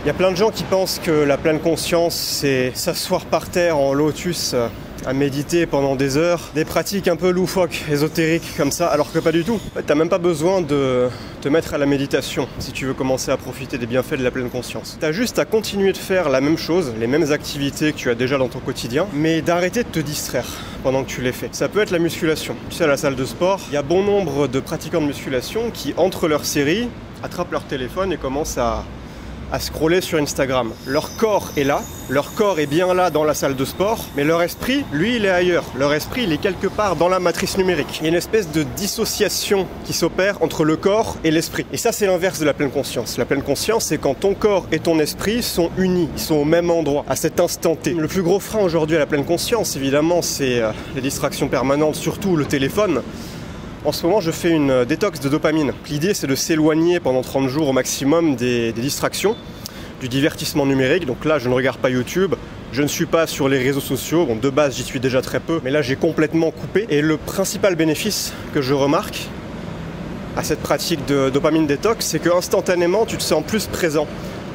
Il y a plein de gens qui pensent que la pleine conscience, c'est s'asseoir par terre en lotus à méditer pendant des heures, des pratiques un peu loufoques, ésotériques comme ça, alors que pas du tout. En fait, t'as même pas besoin de te mettre à la méditation si tu veux commencer à profiter des bienfaits de la pleine conscience. T'as juste à continuer de faire la même chose, les mêmes activités que tu as déjà dans ton quotidien, mais d'arrêter de te distraire pendant que tu les fais. Ça peut être la musculation. Tu sais, à la salle de sport, il y a bon nombre de pratiquants de musculation qui, entre leurs séries, attrapent leur téléphone et commencent à scroller sur Instagram. Leur corps est là, leur corps est bien là dans la salle de sport, mais leur esprit, lui, il est ailleurs. Leur esprit, il est quelque part dans la matrice numérique. Il y a une espèce de dissociation qui s'opère entre le corps et l'esprit. Et ça, c'est l'inverse de la pleine conscience. La pleine conscience, c'est quand ton corps et ton esprit sont unis, ils sont au même endroit, à cet instant T. Le plus gros frein aujourd'hui à la pleine conscience, évidemment, c'est les distractions permanentes, surtout le téléphone. En ce moment, je fais une détox de dopamine. L'idée, c'est de s'éloigner pendant 30 jours au maximum des distractions, du divertissement numérique. Donc là, je ne regarde pas YouTube, je ne suis pas sur les réseaux sociaux. Bon, de base, j'y suis déjà très peu, mais là, j'ai complètement coupé. Et le principal bénéfice que je remarque à cette pratique de dopamine détox, c'est que instantanément, tu te sens plus présent.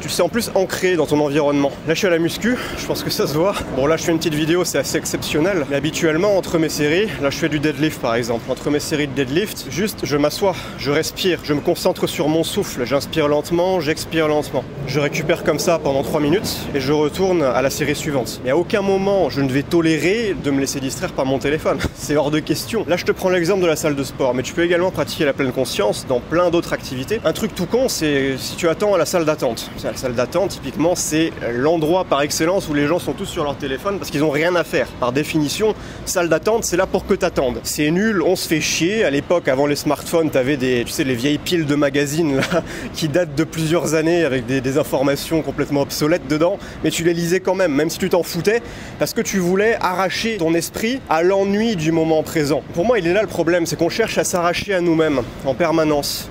Tu te sens plus ancré dans ton environnement. Là, je suis à la muscu, je pense que ça se voit. Bon, là, je fais une petite vidéo, c'est assez exceptionnel. Mais habituellement, entre mes séries, là, je fais du deadlift, par exemple. Entre mes séries de deadlift, juste, je m'assois, je respire, je me concentre sur mon souffle. J'inspire lentement, j'expire lentement. Je récupère comme ça pendant 3 minutes et je retourne à la série suivante. Mais à aucun moment, je ne vais tolérer de me laisser distraire par mon téléphone. C'est hors de question. Là, je te prends l'exemple de la salle de sport, mais tu peux également pratiquer la pleine conscience dans plein d'autres activités. Un truc tout con, c'est si tu attends à la salle d'attente. La salle d'attente, typiquement, c'est l'endroit par excellence où les gens sont tous sur leur téléphone parce qu'ils n'ont rien à faire. Par définition, salle d'attente, c'est là pour que t'attendes. C'est nul, on se fait chier. À l'époque, avant les smartphones, t'avais tu sais, les vieilles piles de magazines là, qui datent de plusieurs années avec des informations complètement obsolètes dedans, mais tu les lisais quand même si tu t'en foutais, parce que tu voulais arracher ton esprit à l'ennui du moment présent. Pour moi, il est là le problème, c'est qu'on cherche à s'arracher à nous-mêmes en permanence.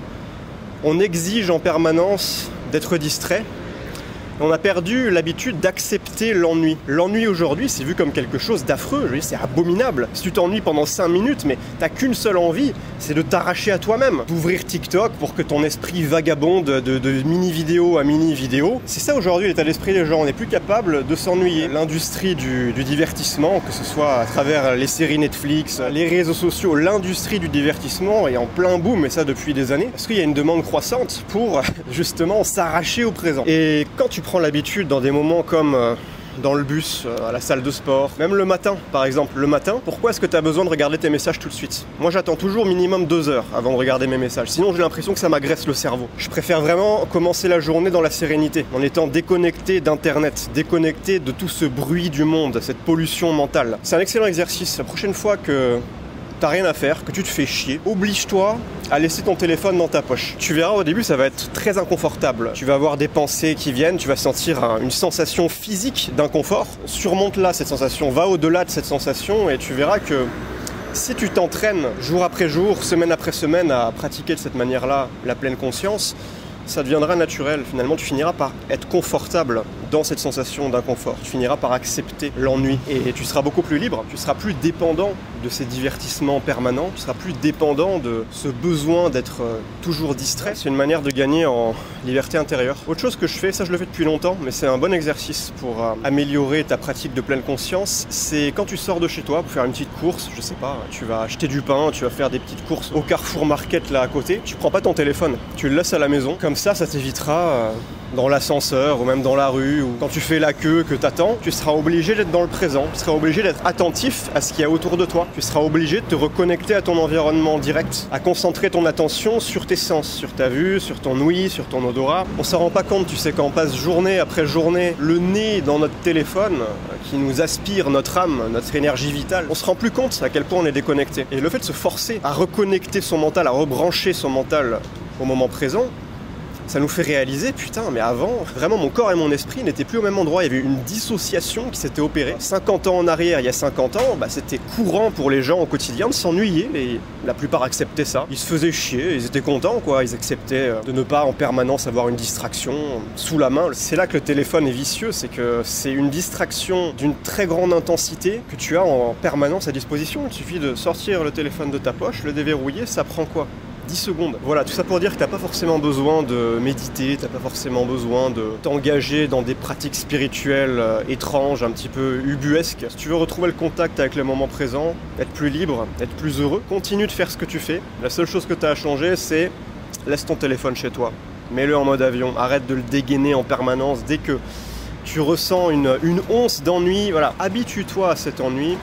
On exige en permanence d'être distrait. On a perdu l'habitude d'accepter l'ennui. L'ennui aujourd'hui, c'est vu comme quelque chose d'affreux, je veux dire, c'est abominable. Si tu t'ennuies pendant 5 minutes, mais t'as qu'une seule envie, c'est de t'arracher à toi-même. D'ouvrir TikTok pour que ton esprit vagabonde de mini-vidéo à mini-vidéo. C'est ça aujourd'hui l'état d'esprit des gens, on n'est plus capable de s'ennuyer. L'industrie du divertissement, que ce soit à travers les séries Netflix, les réseaux sociaux, l'industrie du divertissement est en plein boom, et ça depuis des années, parce qu'il y a une demande croissante pour justement s'arracher au présent. Et quand tu prends l'habitude dans des moments comme dans le bus, à la salle de sport, même le matin par exemple. Le matin, pourquoi est-ce que tu as besoin de regarder tes messages tout de suite? Moi j'attends toujours minimum 2 heures avant de regarder mes messages, sinon j'ai l'impression que ça m'agresse le cerveau. Je préfère vraiment commencer la journée dans la sérénité, en étant déconnecté d'internet, déconnecté de tout ce bruit du monde, cette pollution mentale. C'est un excellent exercice. La prochaine fois que t'as rien à faire, que tu te fais chier, oblige-toi à laisser ton téléphone dans ta poche. Tu verras, au début, ça va être très inconfortable. Tu vas avoir des pensées qui viennent, tu vas sentir une sensation physique d'inconfort. Surmonte-la, cette sensation, va au-delà de cette sensation et tu verras que si tu t'entraînes jour après jour, semaine après semaine à pratiquer de cette manière-là la pleine conscience, ça deviendra naturel. Finalement, tu finiras par être confortable dans cette sensation d'inconfort. Tu finiras par accepter l'ennui et tu seras beaucoup plus libre. Tu seras plus dépendant de ces divertissements permanents. Tu seras plus dépendant de ce besoin d'être toujours distrait. C'est une manière de gagner en liberté intérieure. Autre chose que je fais, ça je le fais depuis longtemps, mais c'est un bon exercice pour améliorer ta pratique de pleine conscience, c'est quand tu sors de chez toi pour faire une petite course, je sais pas, tu vas acheter du pain, tu vas faire des petites courses au Carrefour Market là à côté, tu prends pas ton téléphone, tu le laisses à la maison. Comme ça t'évitera dans l'ascenseur ou même dans la rue ou quand tu fais la queue que t'attends, tu seras obligé d'être dans le présent, tu seras obligé d'être attentif à ce qu'il y a autour de toi, tu seras obligé de te reconnecter à ton environnement direct, à concentrer ton attention sur tes sens, sur ta vue, sur ton ouïe, sur ton odorat. On s'en rend pas compte, tu sais, quand on passe journée après journée le nez dans notre téléphone qui nous aspire notre âme, notre énergie vitale, on se rend plus compte à quel point on est déconnecté. Et le fait de se forcer à reconnecter son mental, à rebrancher son mental au moment présent, ça nous fait réaliser, putain, mais avant, vraiment mon corps et mon esprit n'étaient plus au même endroit. Il y avait une dissociation qui s'était opérée. 50 ans en arrière, il y a 50 ans, c'était courant pour les gens au quotidien de s'ennuyer, mais la plupart acceptaient ça. Ils se faisaient chier, ils étaient contents, quoi. Ils acceptaient de ne pas en permanence avoir une distraction sous la main. C'est là que le téléphone est vicieux, c'est que c'est une distraction d'une très grande intensité que tu as en permanence à disposition. Il suffit de sortir le téléphone de ta poche, le déverrouiller, ça prend quoi? 10 secondes. Voilà, tout ça pour dire que t'as pas forcément besoin de méditer, t'as pas forcément besoin de t'engager dans des pratiques spirituelles étranges, un petit peu ubuesques. Si tu veux retrouver le contact avec le moment présent, être plus libre, être plus heureux, continue de faire ce que tu fais. La seule chose que t'as à changer, c'est laisse ton téléphone chez toi. Mets-le en mode avion, arrête de le dégainer en permanence. Dès que tu ressens une once d'ennui, voilà, habitue-toi à cet ennui.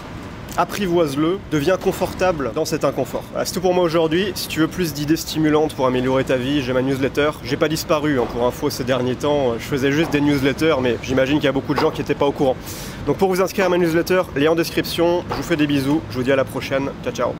Apprivoise-le, deviens confortable dans cet inconfort. Voilà, c'est tout pour moi aujourd'hui. Si tu veux plus d'idées stimulantes pour améliorer ta vie, j'ai ma newsletter. J'ai pas disparu pour info ces derniers temps. Je faisais juste des newsletters, mais j'imagine qu'il y a beaucoup de gens qui n'étaient pas au courant. Donc pour vous inscrire à ma newsletter, lien en description. Je vous fais des bisous. Je vous dis à la prochaine. Ciao, ciao.